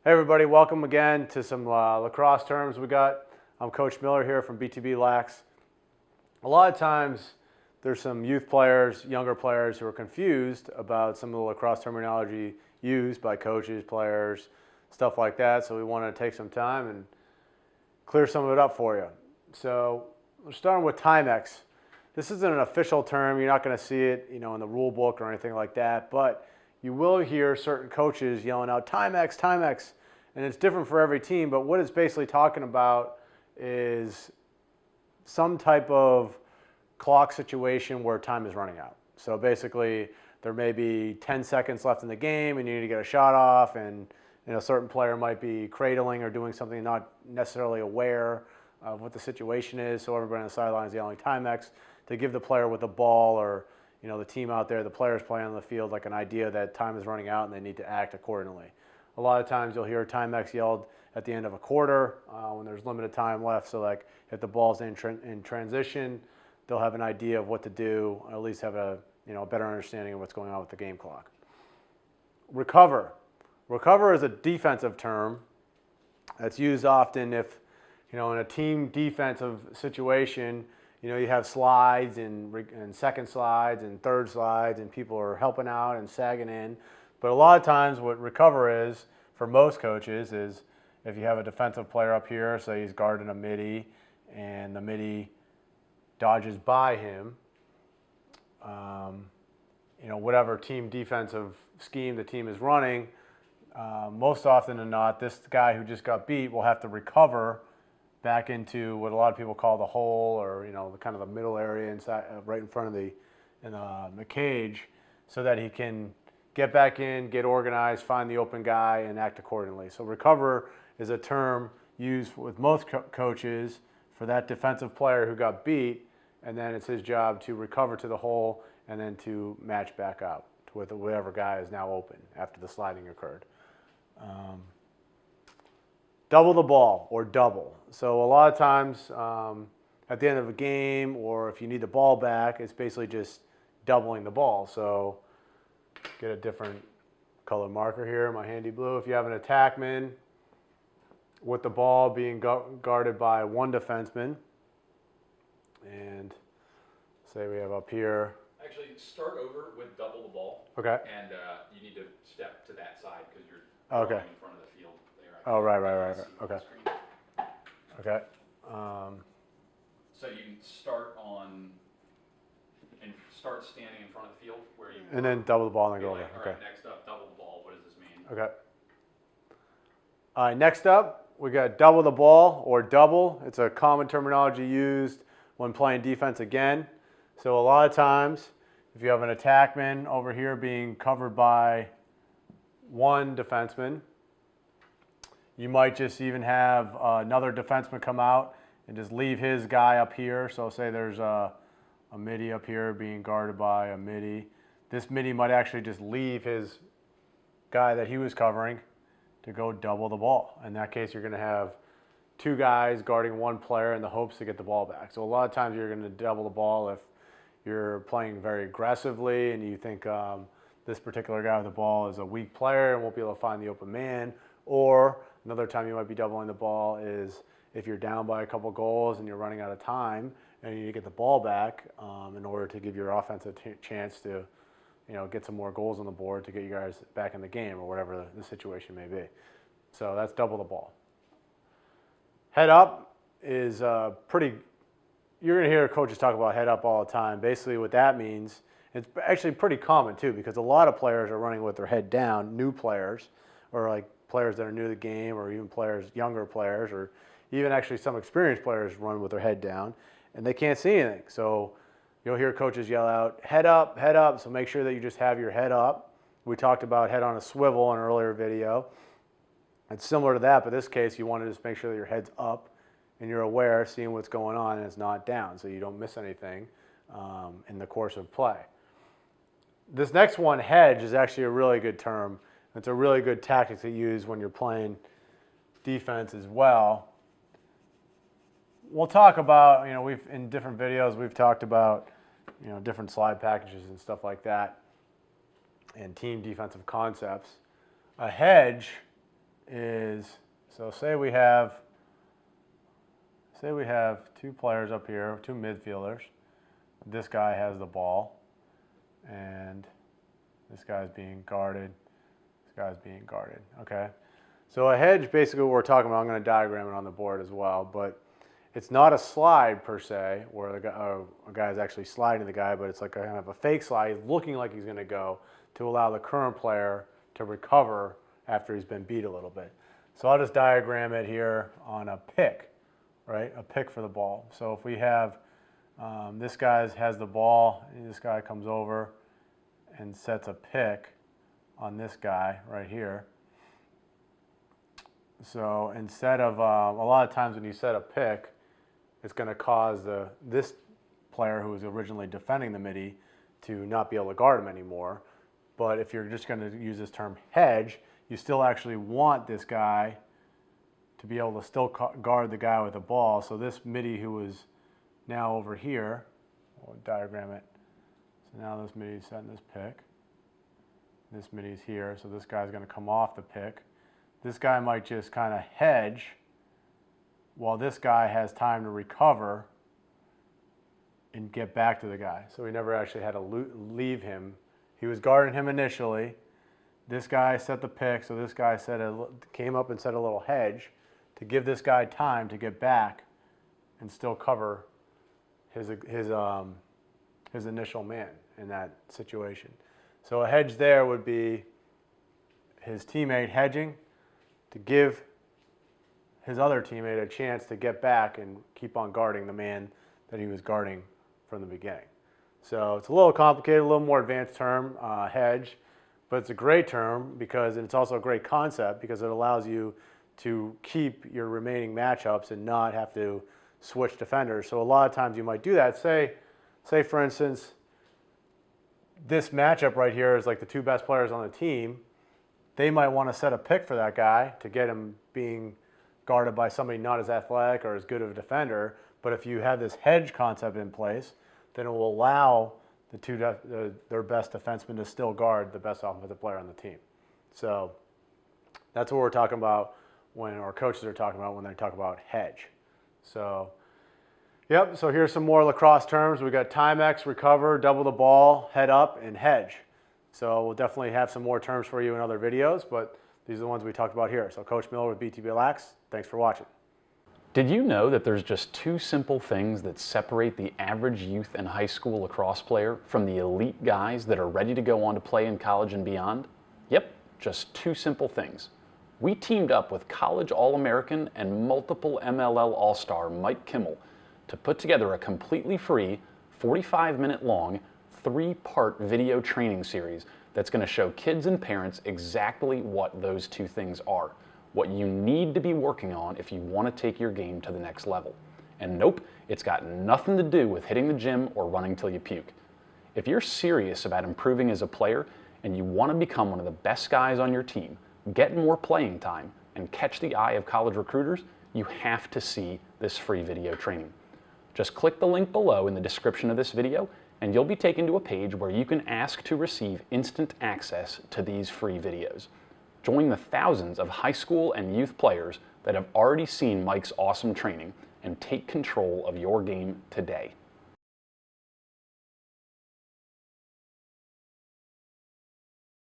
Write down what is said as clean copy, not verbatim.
Hey everybody, welcome again to some lacrosse terms we got. I'm Coach Miller here from BTB Lax. A lot of times there's some youth players, younger players who are confused about some of the lacrosse terminology used by coaches, players, stuff like that. So we want to take some time and clear some of it up for you. So we're starting with Timex. This isn't an official term. You're not going to see it, in the rule book or anything like that, but you will hear certain coaches yelling out Timex, Timex. And it's different for every team, but what it's basically talking about is some type of clock situation where time is running out. So basically, there may be 10 seconds left in the game and you need to get a shot off, and a certain player might be cradling or doing something not necessarily aware of what the situation is. So everybody on the sideline is yelling Timex to give the player with the ball or the team out there, the players playing on the field, like an idea that time is running out and they need to act accordingly. A lot of times you'll hear Timex yelled at the end of a quarter when there's limited time left. So like if the ball's in transition, they'll have an idea of what to do, or at least have a better understanding of what's going on with the game clock. Recover. Recover is a defensive term that's used often if, in a team defensive situation, you have slides and second slides and third slides and people are helping out and sagging in. But a lot of times what recover is, for most coaches, is if you have a defensive player up here, say he's guarding a midi, and the midi dodges by him, whatever team defensive scheme the team is running, most often than not, this guy who just got beat will have to recover back into what a lot of people call the hole, or kind of the middle area inside, right in front of the cage, so that he can get back in, get organized, find the open guy, and act accordingly. So recover is a term used with most coaches for that defensive player who got beat, and then it's his job to recover to the hole and then to match back up with whatever guy is now open after the sliding occurred. Double the ball, or double. So a lot of times at the end of a game, or if you need the ball back, it's basically just doubling the ball. So get a different color marker here, my handy blue. If you have an attackman with the ball being guarded by one defenseman, and say we have up here. Actually, start over with double the ball. Okay. And you need to step to that side because you're okay in front of the field there. Oh, right. Okay. Okay. So you can start start standing in front of the field where you. And then double the ball and then go over. All Okay. right, next up, double the ball. What does this mean? Okay. All right, next up, we got double the ball, or double. It's a common terminology used when playing defense again. So a lot of times, if you have an attackman over here being covered by one defenseman, you might just even have another defenseman come out and just leave his guy up here. So say there's a midi up here being guarded by a midi. This midi might actually just leave his guy that he was covering to go double the ball. In that case, you're going to have two guys guarding one player in the hopes to get the ball back. So a lot of times you're going to double the ball if you're playing very aggressively and you think this particular guy with the ball is a weak player and won't be able to find the open man. Or another time you might be doubling the ball is if you're down by a couple goals and you're running out of time and you need to get the ball back in order to give your offense a chance to get some more goals on the board to get you guys back in the game, or whatever the situation may be. So that's double the ball. Head up is you're going to hear coaches talk about head up all the time. Basically what that means, it's actually pretty common too, because a lot of players are running with their head down, new players, or like players that are new to the game, or even younger players, or even actually some experienced players run with their head down, and they can't see anything. So you'll hear coaches yell out, head up, head up. So make sure that you just have your head up. We talked about head on a swivel in an earlier video. It's similar to that, but in this case, you want to just make sure that your head's up and you're aware, seeing what's going on, and it's not down, so you don't miss anything in the course of play. This next one, hedge, is actually a really good term. It's a really good tactic to use when you're playing defense as well. We'll talk about, in different videos, we've talked about, different slide packages and stuff like that, and team defensive concepts. A hedge is, so say we have two players up here, two midfielders. This guy has the ball, and this guy's being guarded. This guy's being guarded, okay? So a hedge, basically what we're talking about, I'm going to diagram it on the board as well, but it's not a slide per se, where a guy's actually sliding the guy, but it's like kind of a fake slide. He's looking like he's going to go to allow the current player to recover after he's been beat a little bit. So I'll just diagram it here on a pick, right? A pick for the ball. So if we have this guy has the ball, and this guy comes over and sets a pick on this guy right here. So instead of, a lot of times when you set a pick, it's going to cause this player who was originally defending the midi to not be able to guard him anymore. But if you're just going to use this term hedge, you still actually want this guy to be able to still guard the guy with the ball. So this midi who is now over here, we'll diagram it. So now this midi is setting this pick. This midi is here, so this guy's going to come off the pick. This guy might just kind of hedge while this guy has time to recover and get back to the guy. So we never actually had to leave him. He was guarding him initially. This guy set the pick, so this guy came up and set a little hedge to give this guy time to get back and still cover his initial man in that situation. So a hedge there would be his teammate hedging to give his other teammate a chance to get back and keep on guarding the man that he was guarding from the beginning. So it's a little complicated, a little more advanced term, hedge, but it's a great term because it's also a great concept because it allows you to keep your remaining matchups and not have to switch defenders. So a lot of times you might do that. Say for instance, this matchup right here is like the two best players on the team. They might want to set a pick for that guy to get him being guarded by somebody not as athletic or as good of a defender. But if you have this hedge concept in place, then it will allow their best defenseman to still guard the best offensive player on the team. So that's what we're talking about when our coaches are talking about when they talk about hedge. So, yep, so here's some more lacrosse terms. We got Timex, recover, double the ball, head up, and hedge. So we'll definitely have some more terms for you in other videos, but these are the ones we talked about here. So Coach Miller with BTB Lax, thanks for watching. Did you know that there's just two simple things that separate the average youth and high school lacrosse player from the elite guys that are ready to go on to play in college and beyond? Yep, just two simple things. We teamed up with college All-American and multiple MLL All-Star Mike Kimmel to put together a completely free, 45-minute long, 3-part video training series that's going to show kids and parents exactly what those two things are, what you need to be working on if you want to take your game to the next level. And nope, it's got nothing to do with hitting the gym or running till you puke. If you're serious about improving as a player and you want to become one of the best guys on your team, get more playing time, and catch the eye of college recruiters, you have to see this free video training. Just click the link below in the description of this video and you'll be taken to a page where you can ask to receive instant access to these free videos. Join the thousands of high school and youth players that have already seen Mike's awesome training and take control of your game today.